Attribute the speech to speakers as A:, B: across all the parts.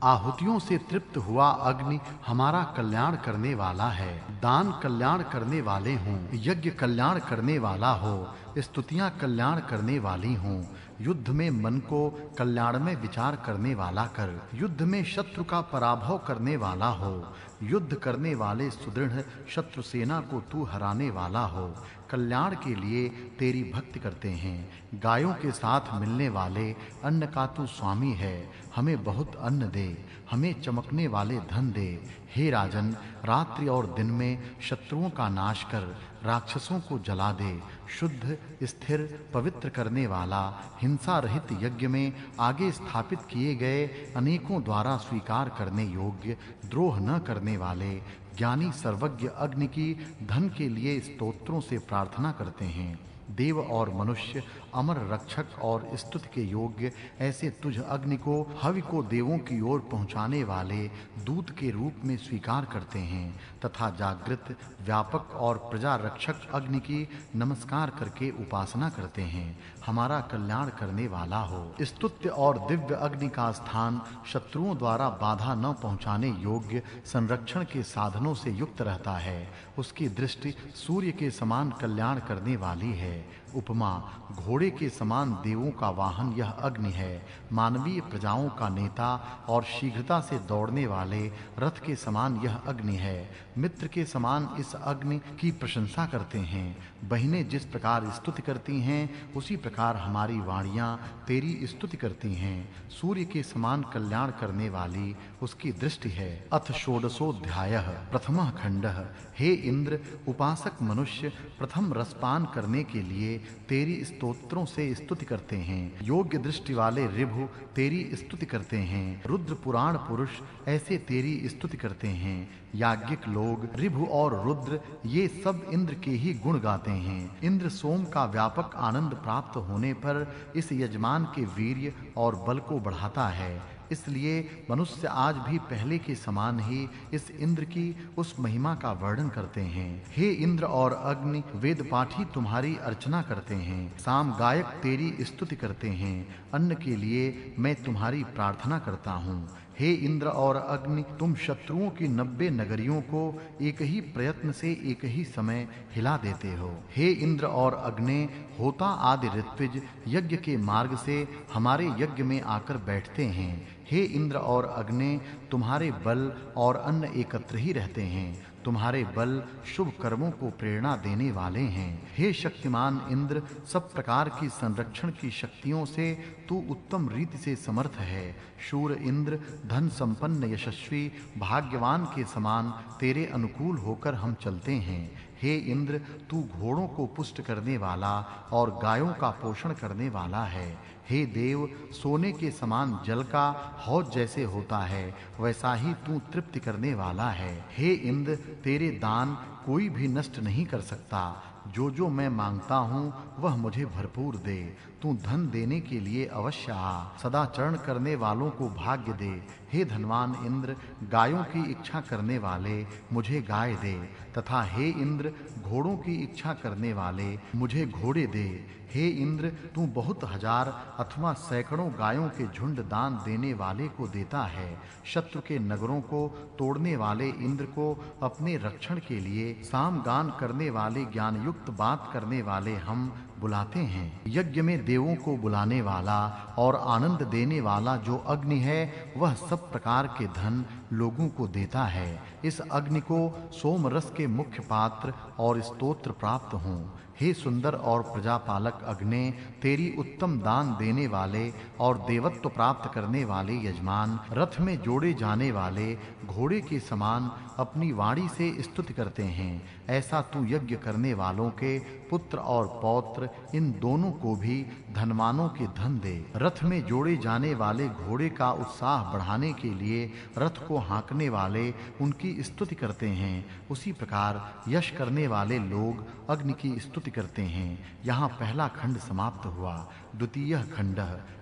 A: आहुतियों से तृप्त हुआ अग्नि हमारा कल्याण करने वाला है। दान कल्याण करने वाले हों, यज्ञ कल्याण करने वाला हो, स्तुतियां कल्याण करने वाली हों। युद्ध में मन को कल्याण में विचार करने वाला कर, युद्ध में शत्रु का पराभव करने वाला हो। युद्ध करने वाले सुदृढ़ शत्रु सेना को तू हराने वाला हो। कल्याण के लिए तेरी भक्ति करते हैं। गायों के साथ मिलने वाले अन्न का तू स्वामी है। हमें बहुत अन्न दे, हमें चमकने वाले धन दे। हे राजन, रात्रि और दिन में शत्रुओं का नाश कर, राक्षसों को जला दे। शुद्ध, स्थिर, पवित्र करने वाला, हिंसा रहित यज्ञ में आगे स्थापित किए गए अनेकों द्वारा स्वीकार करने योग्य, द्रोह न करने वाले, ज्ञानी सर्वज्ञ अग्नि की धन के लिए स्तोत्रों से प्रार्थना करते हैं। देव और मनुष्य, अमर रक्षक और स्तुति के योग्य ऐसे तुझ अग्नि को हवि को देवों की ओर पहुंचाने वाले दूत के रूप में स्वीकार करते हैं तथा जागृत, व्यापक और प्रजा रक्षक अग्नि की नमस्कार करके उपासना करते हैं। हमारा कल्याण करने वाला हो। स्तुत्य और दिव्य अग्नि का स्थान शत्रुओं द्वारा बाधा न पहुंचाने योग्य संरक्षण के साधनों से युक्त रहता है। उसकी दृष्टि सूर्य के समान कल्याण करने वाली है। उपमा, घोड़े के समान देवों का वाहन यह अग्नि है। मानवीय प्रजाओं का नेता और शीघ्रता से दौड़ने वाले रथ के समान यह अग्नि है। मित्र के समान इस अग्नि की प्रशंसा करते हैं। बहनें जिस प्रकार स्तुति करती हैं, उसी प्रकार हमारी वाणियां तेरी स्तुति करती हैं। सूर्य के समान कल्याण करने वाली उसकी दृष्टि है। अथ षोडशोऽध्यायः प्रथमः खंडः। हे इंद्र, उपासक मनुष्य प्रथम रसपान करने के लिए तेरी स्तोत्रों से स्तुति करते हैं। योग्य दृष्टि वाले ऋभु तेरी स्तुति करते हैं। रुद्र पुराण पुरुष ऐसे तेरी स्तुति करते हैं। याज्ञिक लोग, ऋभु और रुद्र, ये सब इंद्र के ही गुण गाते हैं। इंद्र सोम का व्यापक आनंद प्राप्त होने पर इस यजमान के वीर्य और बल को बढ़ाता है। इसलिए मनुष्य आज भी पहले के समान ही इस इंद्र की उस महिमा का वर्णन करते हैं। हे इंद्र और अग्नि, वेद पाठी तुम्हारी अर्चना करते हैं। साम गायक तेरी स्तुति करते हैं। अन्न के लिए मैं तुम्हारी प्रार्थना करता हूँ। हे इंद्र और अग्नि, तुम शत्रुओं की 90 नगरियों को एक ही प्रयत्न से एक ही समय हिला देते हो। हे इंद्र और अग्नि, होता आदि ऋत्विज यज्ञ के मार्ग से हमारे यज्ञ में आकर बैठते हैं। हे इंद्र और अग्नि, तुम्हारे बल और अन्न एकत्र ही रहते हैं। तुम्हारे बल शुभ कर्मों को प्रेरणा देने वाले हैं। हे शक्तिमान इंद्र, सब प्रकार की संरक्षण की शक्तियों से तू उत्तम रीति से समर्थ है। शूर इंद्र, धन संपन्न यशस्वी भाग्यवान के समान तेरे अनुकूल होकर हम चलते हैं। हे इंद्र, तू घोड़ों को पुष्ट करने वाला और गायों का पोषण करने वाला है। हे देव, सोने के समान जल का हौज जैसे होता है, वैसा ही तू तृप्ति करने वाला है। हे इंद्र, तेरे दान कोई भी नष्ट नहीं कर सकता। जो जो मैं मांगता हूँ वह मुझे भरपूर दे। तू धन देने के लिए अवश्य आ। सदाचरण करने वालों को भाग्य दे। हे धनवान इंद्र, गायों की इच्छा करने वाले मुझे गाय दे तथा हे इंद्र, घोड़ों की इच्छा करने वाले मुझे घोड़े दे। हे इंद्र, तू बहुत हजार अथवा सैकड़ों गायों के झुंड दान देने वाले को देता है। शत्रु के नगरों को तोड़ने वाले इंद्र को अपने रक्षण के लिए सामगान करने वाले, ज्ञान युक्त बात करने वाले हम बुलाते हैं। यज्ञ में देवों को बुलाने वाला और आनंद देने वाला जो अग्नि है, वह सब प्रकार के धन लोगों को देता है। इस अग्नि को सोम रस के मुख्य पात्र और स्तोत्र प्राप्त हों। हे सुंदर और प्रजापालक अग्नि, तेरी उत्तम दान देने वाले और देवत्व प्राप्त करने वाले यजमान रथ में जोड़े जाने वाले घोड़े के समान अपनी वाणी से स्तुति करते हैं। ऐसा तू यज्ञ करने वालों के पुत्र और पौत्र, इन दोनों को भी धनवानों के धन दे। रथ में जोड़े जाने वाले घोड़े का उत्साह बढ़ाने के लिए रथ को हाँकने वाले उनकी स्तुति करते हैं। उसी प्रकार यश करने वाले लोग अग्नि की स्तुति करते हैं। यहाँ पहला खंड समाप्त हुआ। द्वितीय खंड।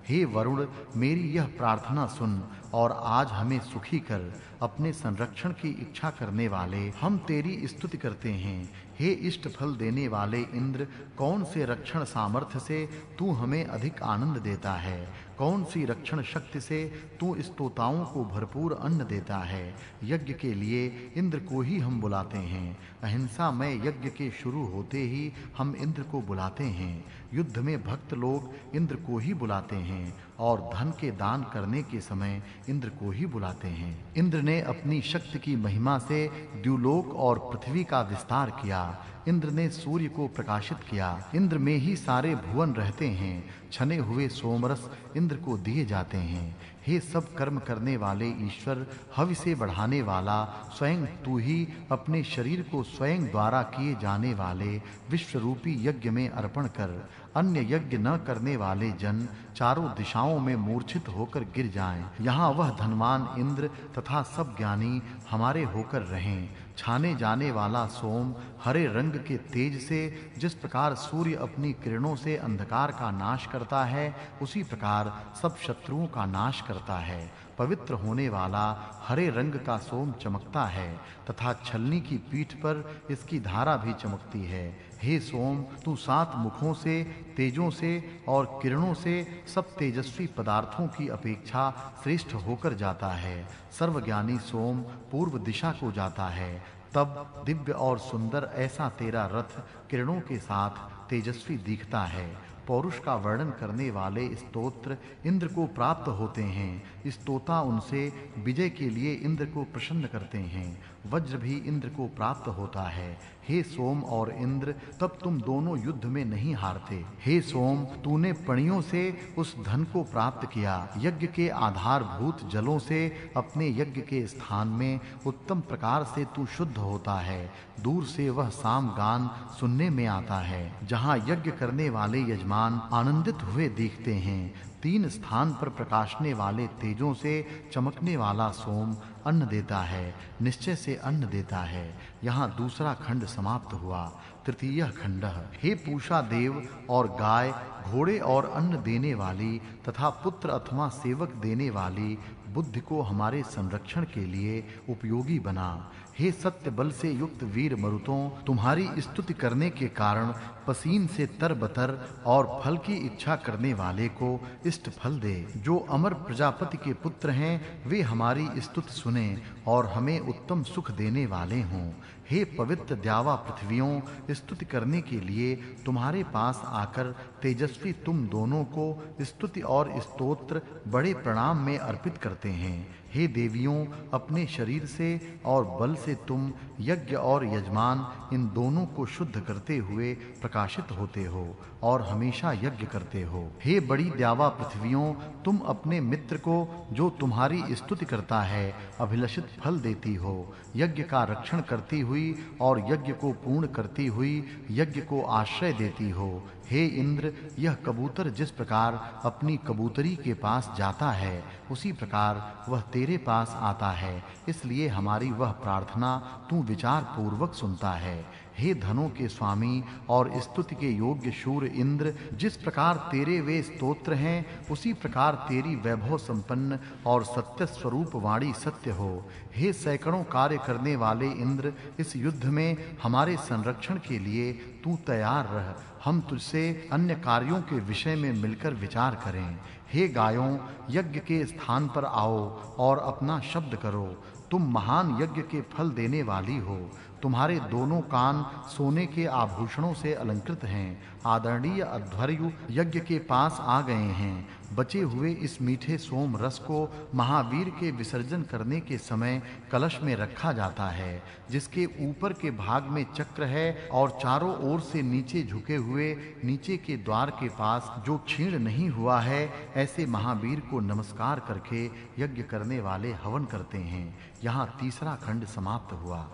A: हे वरुण, मेरी यह प्रार्थना सुन और आज हमें सुखी कर। अपने संरक्षण की इच्छा करने वाले हम तेरी स्तुति करते हैं। हे इष्ट फल देने वाले इंद्र, कौन से रक्षण सामर्थ्य से तू हमें अधिक आनंद देता है? कौन सी रक्षण शक्ति से तू इस तोताओं को भरपूर अन्न देता है। यज्ञ के लिए इंद्र को ही हम बुलाते हैं। अहिंसा में यज्ञ के शुरू होते ही हम इंद्र को बुलाते हैं। युद्ध में भक्त लोग इंद्र को ही बुलाते हैं और धन के दान करने के समय इंद्र को ही बुलाते हैं। इंद्र ने अपनी शक्ति की महिमा से द्युलोक और पृथ्वी का विस्तार किया। इंद्र ने सूर्य को प्रकाशित किया। इंद्र में ही सारे भुवन रहते हैं। छने हुए सोमरस इंद्र को दिए जाते हैं। हे सब कर्म करने वाले ईश्वर, हवि से बढ़ाने वाला स्वयं तू ही अपने शरीर को स्वयं द्वारा किए जाने वाले विश्व रूपी यज्ञ में अर्पण कर। अन्य यज्ञ न करने वाले जन चारों दिशाओं में मूर्छित होकर गिर जाएं। यहाँ वह धनवान इंद्र तथा सब ज्ञानी हमारे होकर रहें। छाने जाने वाला सोम हरे रंग के तेज से जिस प्रकार सूर्य अपनी किरणों से अंधकार का नाश करता है, उसी प्रकार सब शत्रुओं का नाश करता है। पवित्र होने वाला हरे रंग का सोम चमकता है तथा छलनी की पीठ पर इसकी धारा भी चमकती है। हे सोम, तू 7 मुखों से, तेजों से और किरणों से सब तेजस्वी पदार्थों की अपेक्षा श्रेष्ठ होकर जाता है। सर्वज्ञानी सोम पूर्व दिशा को जाता है। तब दिव्य और सुंदर ऐसा तेरा रथ किरणों के साथ तेजस्वी दिखता है। पौरुष का वर्णन करने वाले स्तोत्र इंद्र को प्राप्त होते हैं। स्तोता उनसे विजय के लिए इंद्र को प्रसन्न करते हैं। वज्र भी इंद्र को प्राप्त होता है। हे सोम और इंद्र, तब तुम दोनों युद्ध में नहीं हारते। हे सोम, तूने पणियों से उस धन को प्राप्त किया। यज्ञ के आधारभूत जलों से अपने यज्ञ के स्थान में उत्तम प्रकार से तू शुद्ध होता है। दूर से वह साम गान सुनने में आता है। जहाँ यज्ञ करने वाले यजमान आनंदित हुए दिखते हैं। 3 स्थान पर प्रकाशने वाले तेजों से चमकने वाला सोम अन्न देता है, निश्चय से अन्न देता है। यहाँ दूसरा खंड समाप्त हुआ। तृतीय खंड। हे पूषा देव और गाय, घोड़े और अन्न देने वाली तथा पुत्र अथवा सेवक देने वाली बुद्धि को हमारे संरक्षण के लिए उपयोगी बना। हे सत्य बल से युक्त वीर मरुतों, तुम्हारी स्तुति करने के कारण पसीन से तरबतर और फल की इच्छा करने वाले को इष्ट फल दे। जो अमर प्रजापति के पुत्र हैं, वे हमारी स्तुति सुने और हमें उत्तम सुख देने वाले हों। हे पवित्र द्यावा पृथ्वियों, स्तुति करने के लिए तुम्हारे पास आकर तेजस्वी तुम दोनों को स्तुति और स्तोत्र बड़े प्रणाम में अर्पित करते हैं। हे देवियों, अपने शरीर से और बल से तुम यज्ञ और यजमान इन दोनों को शुद्ध करते हुए प्रकाशित होते हो और हमेशा यज्ञ करते हो। हे बड़ी द्यावा पृथ्वियों, तुम अपने मित्र को जो तुम्हारी स्तुति करता है अभिलषित फल देती हो। यज्ञ का रक्षण करती हुई और यज्ञ को पूर्ण करती हुई यज्ञ को आश्रय देती हो। हे इंद्र, यह कबूतर जिस प्रकार अपनी कबूतरी के पास जाता है, उसी प्रकार वह तेरे पास आता है। इसलिए हमारी वह प्रार्थना तू विचार पूर्वक सुनता है। हे धनों के स्वामी और स्तुति के योग्य शूर इंद्र, जिस प्रकार तेरे वे स्तोत्र हैं, उसी प्रकार तेरी वैभव संपन्न और सत्य स्वरूप वाणी सत्य हो। हे सैकड़ों कार्य करने वाले इंद्र, इस युद्ध में हमारे संरक्षण के लिए तू तैयार रह। हम तुझसे अन्य कार्यों के विषय में मिलकर विचार करें। हे गायों, यज्ञ के स्थान पर आओ और अपना शब्द करो। तुम महान यज्ञ के फल देने वाली हो। तुम्हारे दोनों कान सोने के आभूषणों से अलंकृत हैं। आदरणीय अध्वर्यु यज्ञ के पास आ गए हैं। बचे हुए इस मीठे सोम रस को महावीर के विसर्जन करने के समय कलश में रखा जाता है, जिसके ऊपर के भाग में चक्र है और चारों ओर से नीचे झुके हुए नीचे के द्वार के पास जो क्षीण नहीं हुआ है, ऐसे महावीर को नमस्कार करके यज्ञ करने वाले हवन करते हैं। यहाँ तीसरा खंड समाप्त हुआ।